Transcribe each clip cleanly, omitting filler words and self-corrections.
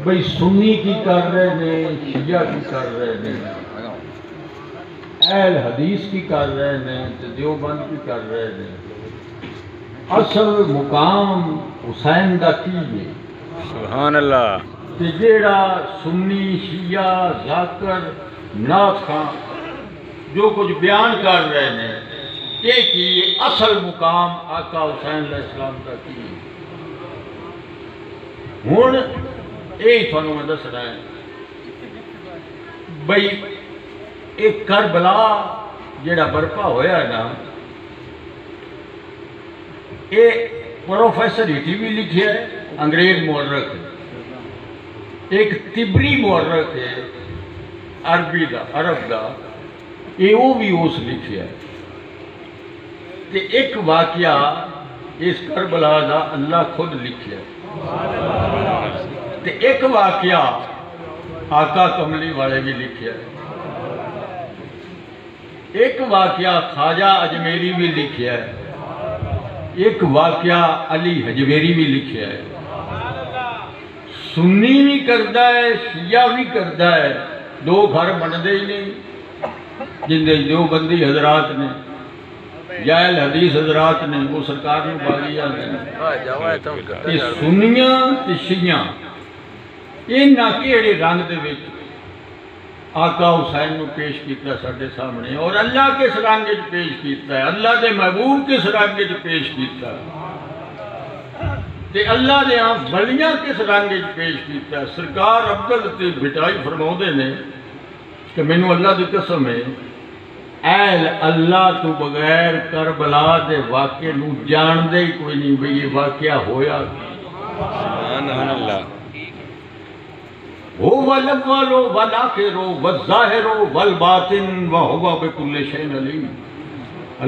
بھئی سنی کی کر رہے ہیں، شیعہ کی کر رہے ہیں، اہل حدیث کی کر رہے ہیں، دیوبند کی کر رہے ہیں۔ اصل مقام حسین دا کی ہے، سبحان اللہ، کہ جیڑا سنی شیعہ ذاکر نعت خان جو کچھ بیان کر رہے ہیں، یہ کی اصل مقام آقا حسین علیہ السلام کا کی ہے۔ ہون یہی تھانوں میں دس رہا ہے بھئی ایک کربلا جیڑا برپا ہویا ہے نا، یہ پروفیسر ہٹی بھی لکھیا ہے، انگریز مورخ ہے، ایک تبری مورخ ہے عرب دا، یہ وہ بھی اس لکھیا ہے کہ ایک واقعہ اس کربلا دا اللہ خود لکھیا ہے، تے ایک واقعہ آقا کملی والے بھی لکھیا ہے، ایک واقعہ خواجہ اجمیری بھی لکھیا ہے، ایک واقعہ علی حجویری بھی لکھیا ہے۔ سنی بھی کردہ ہے، شیعہ بھی کردہ ہے، دو گھر بندے ہی نہیں جن دے دیوبندی حضرات نے یا اہل حدیث حضرات نے وہ سرکار نے باغی آتے ہیں۔ سنیاں تے شیعہ یہ نہ کیڑے رنگ دے وچ آقا حسین نو پیش کیتا ساڈے سامنے، اور اللہ کس رنگ وچ پیش کیتا ہے، اللہ دے محبوب کس رنگ وچ پیش کیتا ہے، تے اللہ دے ولیاں کس رنگ وچ پیش کیتا ہے۔ سرکار افضل تے بھٹائی فرماؤندے نے کہ مینوں اللہ دی قسم ہے، اہل اللہ تو بغیر کربلا دے واقعے نو جان دے ہی کوئی نہیں بھئی یہ واقعہ ہویا سبحان اللہ۔ هو الاول والآخر والظاہر والباطن وهو بكل شيء علیم۔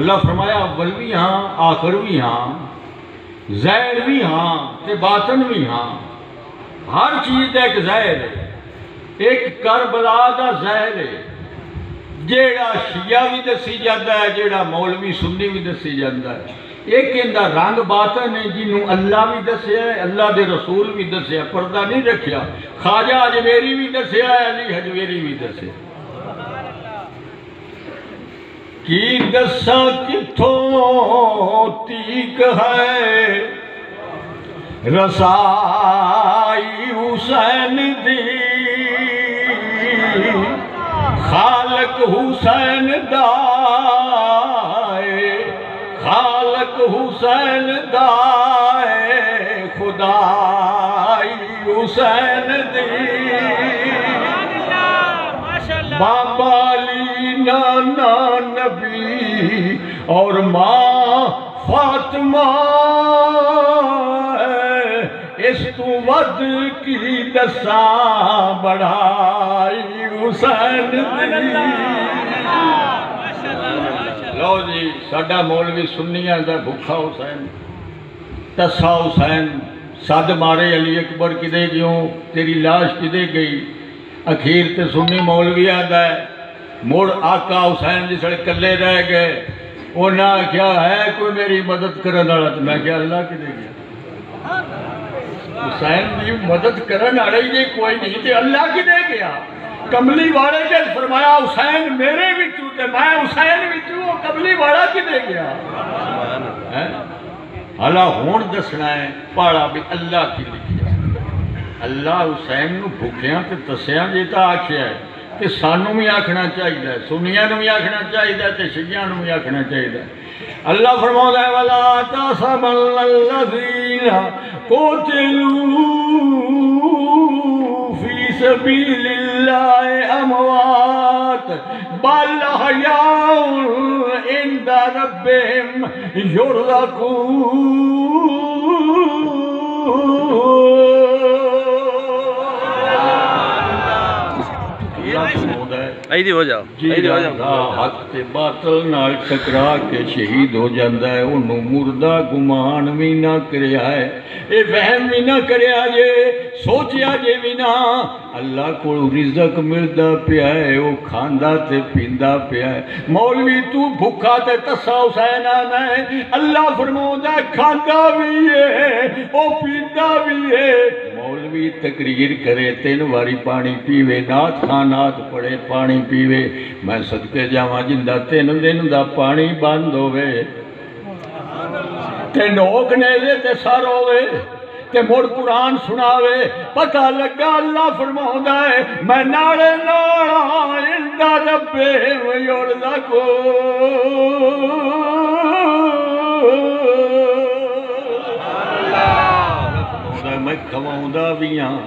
اللہ فرمایا اول بھی ہاں، آخر بھی ہاں، ظاہر بھی ہاں تے باطن بھی ہاں، ہر چیز دا ایک ظاہر ہے، ایک کربلا دا ظاہر ہے، جیڑا شیعہ بھی دسی جاتا ہے، جیڑا مولوی سنی بھی دسی جاتا ہے، ایک اندہ رنگ باطن ہے جنہوں اللہ بھی دسیا ہے، اللہ دے رسول بھی دسیا، پردہ نہیں رکھیا، خواجہ اجمیری بھی دسیا ہے، علی حجویری بھی دسیا۔ کی دسا کتھوں تیک ہے رسائی حسین دی، خالق حسین دائے، خالق حسین دائے، خدائی حسین دی، بابا علی نانا نبی اور ماں فاطمہ، اس تو ود کی دساں بڑھائی حسین دی۔ لو جی ساڈا مولوی سنیاں دا بھکھا حسین، تسا حسین، صد مارے علی اکبر کدے گیوں، تیری لاش کدے گئی، اخیر تے سنی مولوی آدھا ہے، مڑ آقا حسین جس ویلے کلے رہ گئے، انہاں کیا ہے کوئی میری مدد کرن والا، تو میں کیا اللہ کدے گیا، حسین دی مدد کرن والا ہی کوئی نہیں تے اللہ کدے گیا۔ کملی والے نے فرمایا حسین میرے وچوں تے میں حسین وچوں، کملی والا کدے گیا۔ حالا ہون دسنا ہے پاڑا بھی اللہ کی لکھیا، اللہ حسین نو بھوکیاں تے تسیاں جیتا آکھیا ہے، تے سانوں بھی آکھنا چاہیے، سنیاں نو بھی آکھنا چاہیے تے شیعیاں نو بھی آکھنا چاہیے۔ اللہ فرماتا ہے وَلَا تَحْسَبَنَّ الَّذِينَ قُتِلُوا فِي سَبِيلِ اللَّهِ أَمْوَاتٌ بَلْ أَحْيَاءٌ عِندَ رَبِّهِمْ يُرْزَقُونَ۔ ایدی ہو جاؤ، ایدی ہو جاؤ۔ حق تے باطل نال ٹکرا کے شہید ہو جاندہ ہے، انہوں مردہ گمان بھی نہ کریا ہے، اے وہم بھی نہ کریا جے، سوچیا جے بھی نہ، اللہ کو رزق ملدا پیا ہے، وہ کھاندا تے پیندا پیا ہے۔ مولوی تو بھکھا تے تسا حسین آنا ہے، اللہ فرماؤندا کھاندا بھی ہے، بھی تقریر کرے 3 واری پانی پیوے نعت خان نعت پڑھے پانی پیوے میں صدقے جاواں جندا 3 دن دا پانی بند ہوئے تے نوک نیزے تے سر ہوئے تے مڑ قرآن سناوے پتہ لگا اللہ فرماؤندا ہے میں ناڑے ناڑا اندا ربے ویوڑدا کو میں کھواؤندا بھی ہاں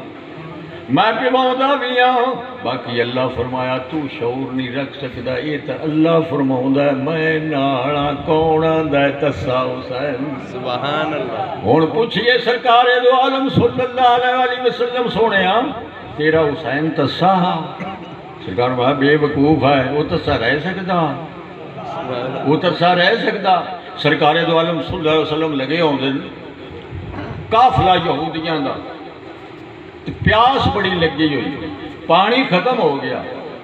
میں پیواؤندا بھی ہاں باقی اللہ فرمایا تو شعور نہیں رکھ سکدا یہ تو اللہ فرماؤندا ہے میں ناڑا کون آندا ہے تسا حسین سبحان اللہ ہن پوچھئے سرکار دو عالم صلی اللہ علیہ وسلم سونیا تیرا حسین تسا سرکار بھائی بے وقوف ہے وہ تسا رہ سکدا وہ تسا رہ سکدا سرکار دو عالم صلی اللہ علیہ وسلم لگے ہوندے قافلہ یہودیاں دا پیاس بڑی لگی ہوئی پانی ختم ہو گیا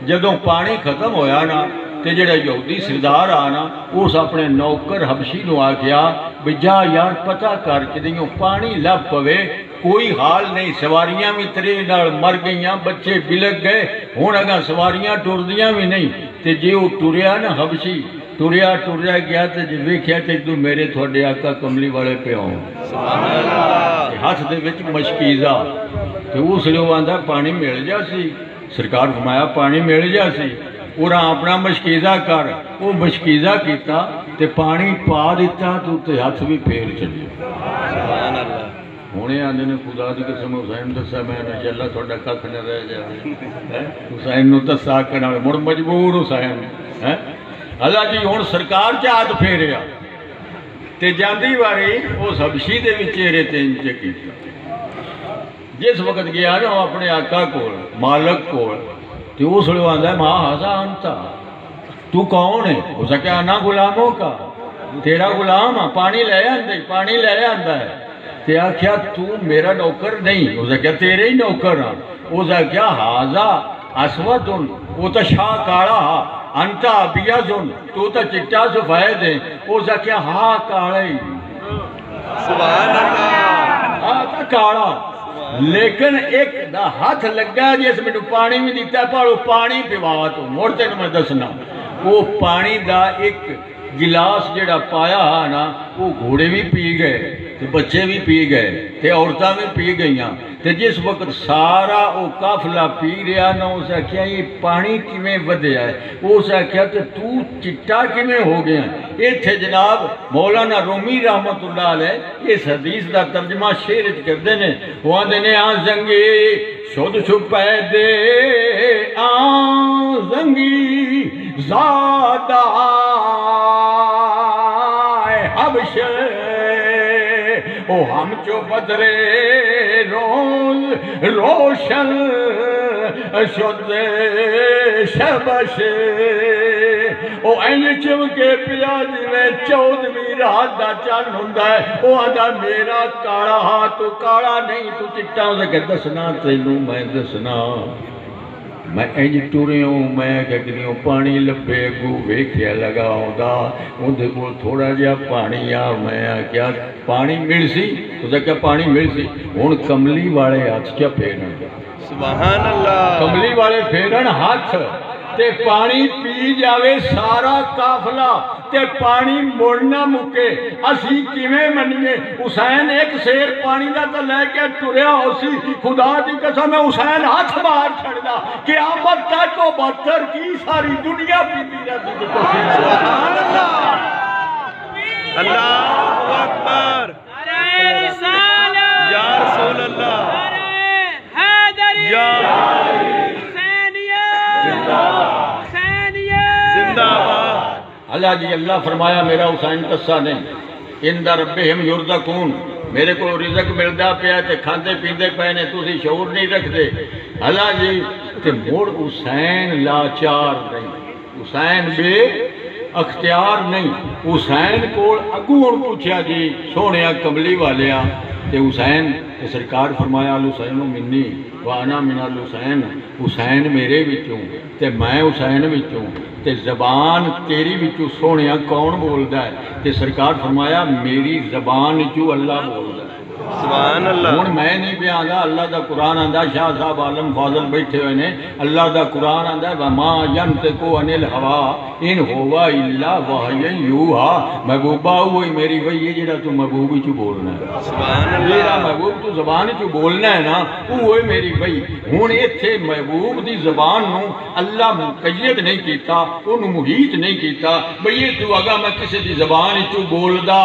جدوں پانی ختم ہویا نا تے جڑا یہودی سردار آنا اس اپنے نوکر حبشی نو آکیا بجا یار پتہ کر کے دیوں پانی لب پوے کوئی حال نہیں سواریاں بھی ترے نال مر گئیاں بچے بلگ گئے ہون اگا سواریاں ٹردیاں بھی نہیں تے جے وہ ٹریا نا حبشی ٹریا گیا تے جے ویکھیا تے تو میرے تھوڑے آقا کملی والے پہ ہوں سبحان اللہ ہاتھ دے وچ مشکیزہ تے اس لیے وہ آندھا پانی مل جا سی سرکار فرمایا پانی مل جا سی اور اپنا مشکیزہ کر وہ مشکیزہ کیتا تے پانی پا دیتا تو تے ہاتھ بھی پھیر چلی سبحان اللہ ہونے آندھے نے خدا دی قسم حسین دسا میں انشاءاللہ تھوڑا ککھ نہ رہ جائے حسین نو دسا کرنا مڑ مجبور حسین اللہ جی ہن سرکار چاہت پھیریا تے جاندی واری اس حبشی دے وچیرے تے انج کیتا جس وقت گیا نا اپنے آقا کول مالک کول تے اس لیے آندھا ہے ماں ہزا انتا تو کون ہے اسا کہ انا غلاموں کا تیرا غلام پانی لے آندہ ہے تے آکھیا تو میرا نوکر نہیں اسا کہ تیرے ہی نوکر ہاں اسا کہ ہزا اسودن وہ تو شاہ کاڑا انتا بیازن تو تا چٹا سفید ہے اسا کہ ہاں کاڑا ہی سبحان اللہ ہاں تا کاڑا لیکن ایک دا ہاتھ لگا جس میں پانی بھی دیتا ہے پاڑو پانی پیوا تو مورتے میں دسنا وہ پانی دا ایک گلاس جڑا پایا نا وہ گھوڑے بھی پی گئے تے بچے بھی پی گئے تے عورتاں بھی پی گئیاں تے جس وقت سارا وہ قافلہ پی رہا نا اسے کیا یہ پانی کیویں ودیا ہے اسے کیا تے تو چٹا کیویں ہو گیا یہ تھے جناب مولانا رومی رحمت اللہ علیہ اس حدیث دا ترجمہ شعر وچ کردے نے وہ آندے نے آ زنگی شد چھپے دے آ زنگی زادہ حبشے او ہم جو بدرے روز روشن شد شبش او این چمکے پیاز میں 14ویں رات دا چن ہوندا ہے او آندا میرا کاڑا ہاں تو کاڑا نہیں تو چٹا کہ دسنا تینوں میں دسنا میں انج ٹرے ہوں میں کہ پانی لبے گو ویکھیا لگا ہوندا اندے کول تھوڑا جہا پانی آ میں کیا پانی مل سی تو کیا پانی مل سی ہن کملی والے ہاتھ کیا پھیرن سبحان اللہ کملی والے پھیرن ہاتھ تے پانی پی جاوے سارا قافلہ تے پانی موڑنا مکے اسی کیویں منیے حسین ایک سیر پانی دا تے لے کے ٹریا اسی خدا دی قسم ہے حسین ہاتھ باہر چھڑدا قیامت تک کو بدتر کی ساری دنیا پی رہتی سبحان اللہ اللہ اکبر یا رسول اللہ یا اللہ جی اللہ فرمایا میرا حسین قصہ نہیں اندہ ربہم یرزقون میرے کو رزق ملدا پیا تے کھاندے پیندے پے نے تسی شعور نہیں رکھدے اللہ جی تے مڑ حسین لاچار نہیں حسین بے اختیار نہیں حسین کول اگوں پوچھا جی سونیا کملی والیا تے حسین تے سرکار فرمایا الحسین منی وانا من الحسین حسین میرے وچوں تے میں حسین وچوں تے زبان تیری وچوں سونیا کون بولدا ہے تے سرکار فرمایا میری زبان وچوں اللہ بولدا ہے سبحان سبحان اللہ ہوں میں نہیں پہ آندا اللہ دا قرآن آندا شاہ صاحب عالم فاضل بیٹھے ہوئے نے اللہ دا قرآن آندا وما ینطق عن الہوا ان ہوا الا وحی یوحا محبوبہ ہوئی میری وہی ہے جڑا تو محبوب ہی چو بولنا ہے سبحان اللہ جڑا محبوب تو زبان چو بولنا ہے نا وہ میری وہی ہوں ایتھے محبوب دی زبان نو اللہ مقید نہیں کیتا انہوں محیط نہیں کیتا بھئی تو اگا میں کسی دی زبان چو بولدا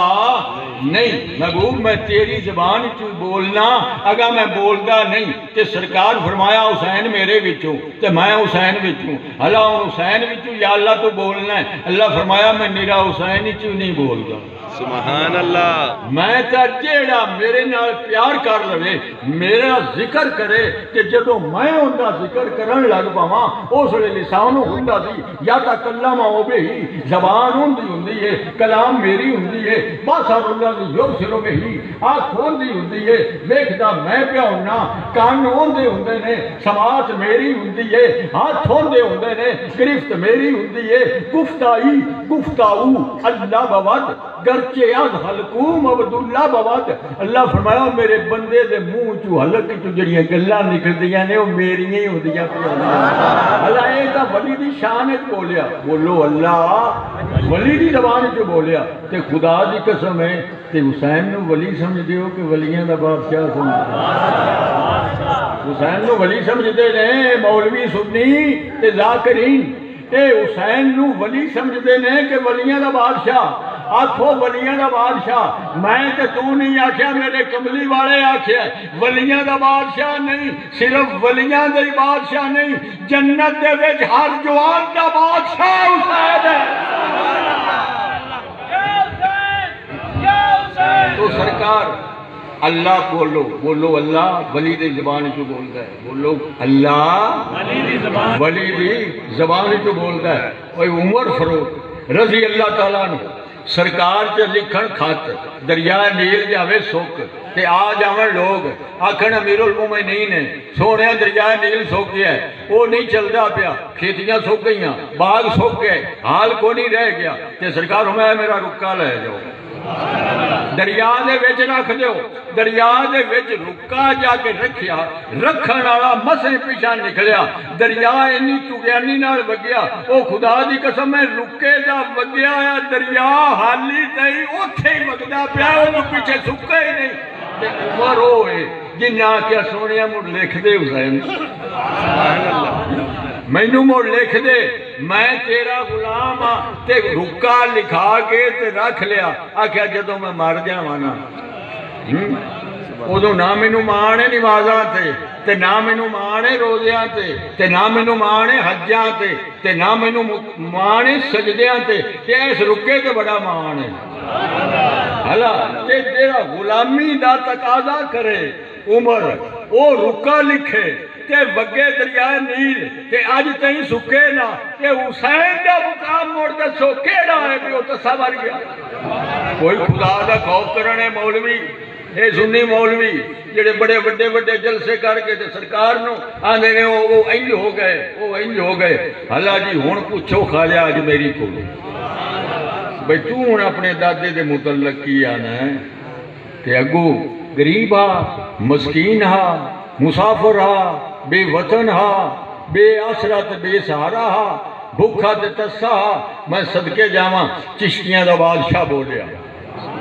نہیں محبوب میں تیری زبان چو بولنا اگا میں بولدا نہیں تے سرکار فرمایا حسین میرے وچوں تے میں حسین وچوں اللہ حسین وچوں یا اللہ تو بولنا ہے اللہ فرمایا میں میرا حسین چو نہیں بولدا سبحان اللہ میں تا جیڑا میرے نال پیار کر لوے میرا ذکر کرے کہ جدو میں اندہ ذکر کرن لگ پاواں اس لئے لسانوں ہندہ دی یا تا کلام آوے ہی زبان ہندی ہے کلام میری ہندی ہے باسار اللہ دی یور سروں میں ہی آنکھ ہندی ہندی ہے دیکھتا میں پیا ہونا کان ہندے ہندے نے سماعت میری ہندی ہے ہاتھ ہندے ہندے نے گرفت میری ہندی ہے گفتائی گفتاؤ اللہ بواد گرچے از حلقوم عبداللہ بواد اللہ فرمایا میرے بندے دے منہ چو حلق چو جڑیاں گلہ نکل دیا نے وہ میری ہی ہو دیا اللہ ایک ولی دی شان بولیا بولو اللہ ولی دی زبان چو بولیا تے خدا دی قسم ہے تے حسین نو ولی سمجھ دیو کہ ولیاں دا بادشاہ سمجھ دیو حسین نو ولی سمجھ دے نے مولوی سنی تے ذاکرین اے حسین نو ولی سمجھ دے نے کہ ولیاں دا بادشاہ آکھو ولیاں دا بادشاہ میں تے تو نہیں آکھیا میرے کملی والے آکھیا ولیاں دا بادشاہ نہیں صرف ولیاں دا بادشاہ نہیں جنت دے وچ ہر جوان دا بادشاہ حسین ہے تو سرکار اللہ بولو بولو اللہ ولی دی زبان چو بولتا ہے بولو اللہ ولی دی زبان چو بولتا ہے اوہ عمر فاروق رضی اللہ تعالیٰ عنہ سرکار چا لکھن خط دریائے نیل جاوے سوک تے آ جاویں لوگ آکھن امیر المومنین ہے سونے دریائے نیل سوک گیا ہے وہ نہیں چلدا پیا کھیتیاں سوک گئیاں باغ سوک گئے حال کو نہیں رہ گیا تے سرکار ہمیں میرا رکا لے جاؤ دریا دے وچ رکھ دیو دریا دے وچ رکا جا کے رکھیا رکھن والا مسے پیچھا نکلیا دریا انی چگیانی نال وگیا او خدا دی قسم میں رکے دا وگیا ہے دریا حالی تئی اوتھے ہی وگدا پیا او پیچھے سکے ہی نہیں تے عمر ہوئے جنہ کیا سونیا مڑ لکھ دے حسین سبحان اللہ مینو مڑ لکھ دے میں تیرا غلام تے رکا لکھا کے تے رکھ لیا آکھیا جدو میں مر جاوانا ادو نہ مینو مانے نمازاں تے نہ مینو مانے روزیاں تے نہ مینو مانے حجاں تے نہ مینو مانے سجدیاں تے اس رکے تے بڑا مانے حالا تے تیرا غلامی دا تقاضا کرے عمر او رکا لکھے تے وگے دریائے نیل تے آج تہیں سکے نا تے حسین دا مقام موڑ دے سوکے نا ہے بھی وہ تصور گیا کوئی خدا دا خوف کرنے مولوی اے سنی مولوی جڑے بڑے بڑے بڑے جلسے کر کے تے سرکار نو آنے نے وہ انج ہو گئے حالا جی ہون پوچھو خواجہ آج میری کو بھئی تو ہون اپنے دادے دے متعلق کی آنا ہے کہ اگو غریب ہا مسکین ہا مسافر ہا بے وطن ہا بے آسرت بے سہارا ہا بھوکھا تے تسا ہا میں صدقے جاواں چشتیاں دا بادشاہ بولیا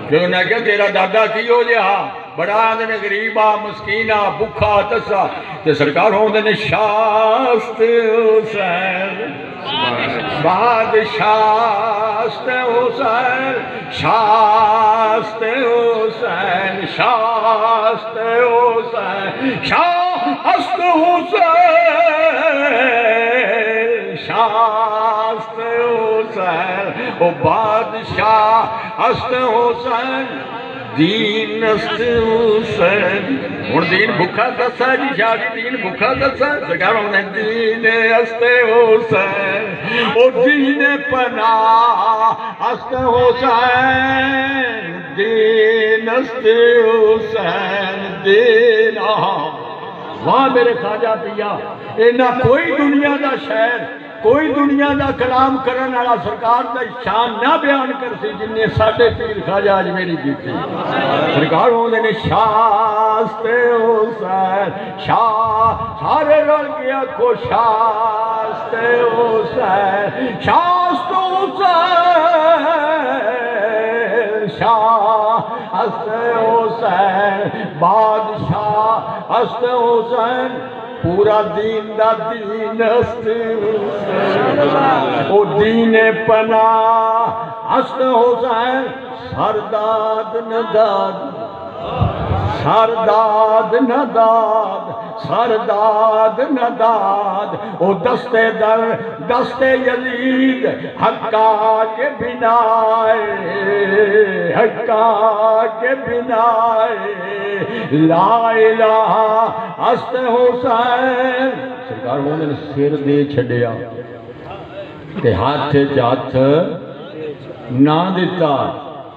کہ انہوں نے کہا تیرا دادا کی ہو جے ہا بڑا آدھنے غریبہ مسکینہ بھوکھا تسا تے سرکار ہوندے نے شاست حسین بادشاست حسین شاست حسین شاست حسین شاست حسین شاست حسین او بادشاہ است حسین دین است حسین ہن دین بھکھا دسا جی شاہی دین بھکھا دسا سرکار ہم نے دین است حسین او دین پناہ است حسین دین است حسین دین وہاں میرے خواجہ پیا اینا کوئی دنیا دا شہر کوئی دنیا دا کلام کرن والا سرکار دا شان نہ بیان کر سی جن نے ساڈے پیر خواجہ اجمیری کیتی سرکار ہوندے نے شاست شاستے حسین شاہ سارے رل گیا کو شاستے حسین شاستے حسین شاہ ہستے حسین بادشاہ ہستے حسین پورا دین دا دین ہستے حسین او دین پناہ ہستے حسین سرداد نداد سرداد نداد سرداد نداد او دستے در دستے یزید حقا کے بنائے حقا کے بنائے لا الہ ہستے حسین سرکار وہ نے سر دے چھڑیا تے ہاتھ جات نہ دیتا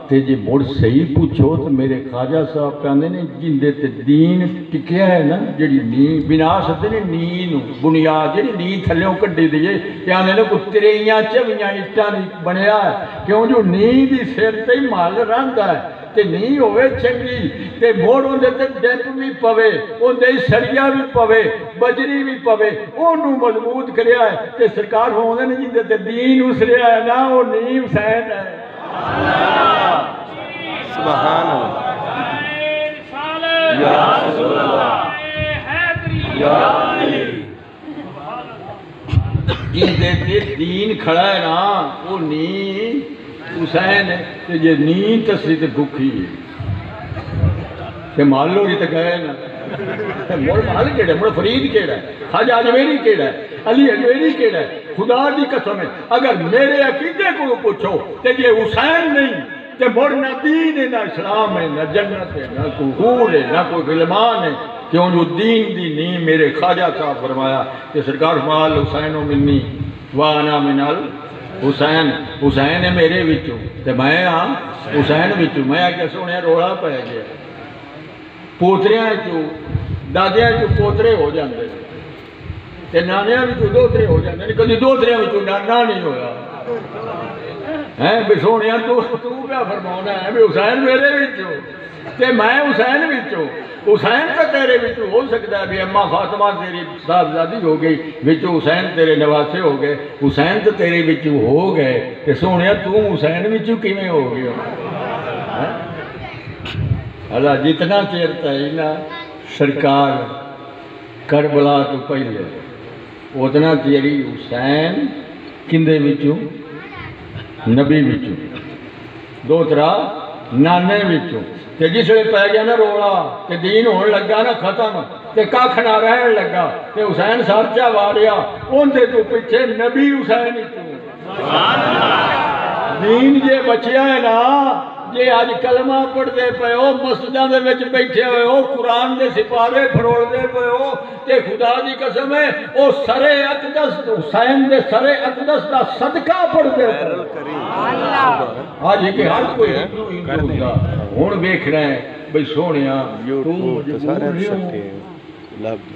تے جی مڑ صحیح پوچھو تو میرے خواجہ صاحب کہندے نے جندے تے دین ٹکیا ہے نا جڑی نین بنا سکتے نے نین بنیاد جڑی نین تھلیوں کڈی دیئے کہندے نے کو ترییاں چویاں اٹھاں بنیا ہے کیوں جو نین دی سر تے مال رہندا ہے تے نہیں ہوئے چنگی تے موڑ ہوندے تے ڈیپ بھی پوے ہوندے سریا بھی پوے بجری بھی پوے اونوں مضبوط کریا ہے تے سرکار ہوندے نے جندے تے دین اسریا ہے نا وہ نہیں حسین ہے سبحان اللہ یا رسول اللہ یا جندے تے دین کھڑا ہے نا وہ نہیں حسین ہے کہ یہ نیند تسلی تے بھوکی ہے کہ مالو ہی تے گئے نا مول مال کیڑا ہے مول فرید کیڑا ہے خواجہ اجمیری کیڑا ہے علی اجمیری کیڑا ہے خدا دی قسم ہے اگر میرے عقیدے کو پوچھو تے یہ حسین نہیں تے مول نہ دین ہے نہ اسلام ہے نہ جنت ہے نہ کوئی حور ہے نہ کوئی غلمان ہے کیوں جو دین دی نہیں میرے خواجہ صاحب فرمایا کہ سرکار مال حسین و منی وانا منال حسین حسین ہے میرے وچوں تے میں ہاں حسین وچوں میں آگے سونے روڑا پہ گیا پوتریاں چوں دادیاں چوں پوترے ہو جاندے تے نانیاں وچوں دوترے ہو جاندے کدی دوتریاں وچوں نانا نہیں ہویا ہیں بے سونیاں تو کیا فرمانا ہے بے حسین میرے وچوں تے میں حسین وچوں حسین تو تیرے وچوں ہو سکتا ہے بھی اماں فاطمہ تیری صاحبزادی ہو گئی وچوں حسین تیرے نواسے ہو گئے حسین تو تیرے وچوں ہو گئے کہ سونے تو حسین وچوں کیویں ہو گیا اللہ جتنا چیرتا ہے نا سرکار کربلا تو پہلے اتنا چیری حسین کندے وچوں نبی وچوں دو طرح نانے وچوں کہ جس لئے پہ گیا نا روڑا کہ دین ہونے لگا نا ختم کہ کاکھ نہ رہن لگا کہ حسین سارچہ واریا ان دے تو پیچھے نبی حسین ہی تو دین یہ بچیا ہے نا یہ آج کلمہ پڑھ دے پہ ہو مسجدوں دے وچ بیٹھے ہوئے ہو قرآن دے سپارے پھروڑ دے پہ ہو کہ خدا دی قسم ہے وہ سر اقدس حسین دے سر اقدس دا صدقہ پڑھ دے پہ آج یہ کہ ہر کوئی ہندو دا ہون بیکھ رہے ہیں بھئی سونیاں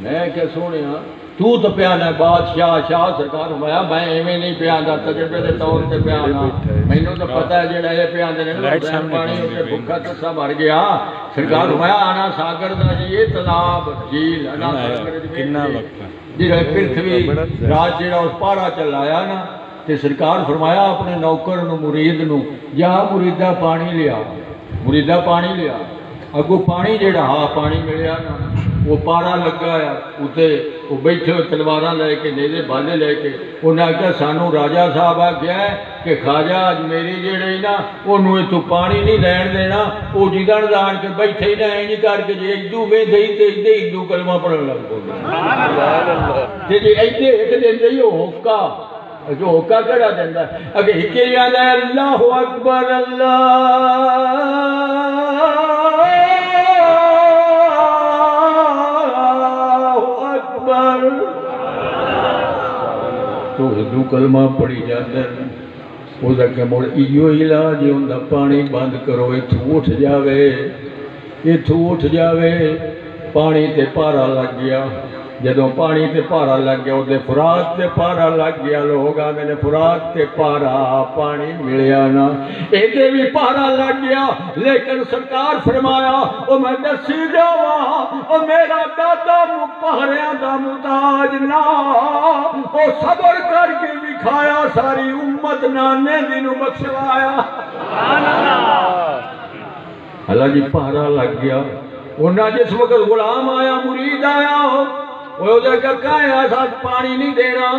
میں کہ سونیاں تو پیانا ہے بادشاہ شاہ سرکار ہمایا میں ایویں نہیں پیانا تجربے دے طور سے پیانا میں نے تو پتہ ہے جڑا یہ پیانا نے حسین پانی ہوتے بھکھا تسا مر گیا سرکار ہمایا آنا ساگر دا جی یہ تناب جھیل آنا ساگر کنا وقت جڑا پرتھوی راج جڑا اس پارا چلایا نا تے سرکار فرمایا اپنے نوکر نو مرید نو جا مریدہ پانی لیا مریدہ پانی لیا اگو پانی جڑا ہاں پانی ملیا نا وہ پارا لگا ہے اتے وہ بیٹھے ہوئے تلواراں لے کے نیزے بھالے لے کے انہیں آگیا سانو راجہ صاحب آگیا ہے کہ خواجہ اجمیری جڑے نا انہوں تو پانی نہیں لین دینا وہ جدن دان کے بیٹھے ہی نہ اینی کر کے جی ایدو وے دہی تے ایدو کلمہ پڑھن لگ پو تے جی ایدے ایک دن دے یہ ہوکا جو ہوکا کرا دیندہ اگر ہکے یاد ہے اللہ اکبر تو ہدو کلمہ پڑھی جاتا ہے وہ کہ مڑ ایو علاج ہوندہ پانی بند کرو اتھو اٹھ جاوے پانی تے پارا لگ گیا جدوں پانی تے پارا لگ گیا وہ فرات تے پارا لگ گیا لوگ آنے نے فرات تے پارا پانی ملیا نا ایدے بھی پارا لگ گیا لیکن سرکار فرمایا وہ میں دسی جاواں او میرا دادا مپہریاں دا محتاج نہ او صبر کر کے دکھایا ساری امت نانے دینوں بخشوایا اللہ جی پہرا لگ گیا انہاں جس وقت غلام آیا مرید آیا وہ جگہ کہاں ایسا پانی نہیں دینا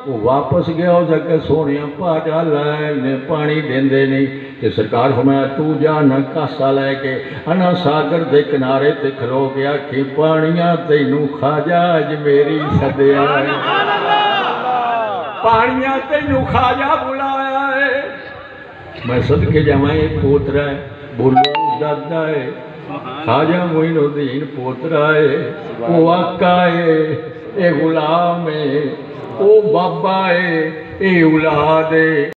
وہ واپس گیا ہو جگہ سونیاں پاٹا لائے انہیں پانی دیندے نہیں کہ سرکار فرمایا تو جا نہ کاسا لے کے انا ساگر دے کنارے تے کھلو گیا کہ پانیاں تینوں خواجہ اج میری صدیا ہے پانیاں تینوں خواجہ بلایا ہے میں صدقے جاواں یہ پوترا ہے بولو دادا ہے خواجہ معین الدین پوترا ہے وہ آقا ہے اے غلام ہے او بابا ہے اے اولاد ہے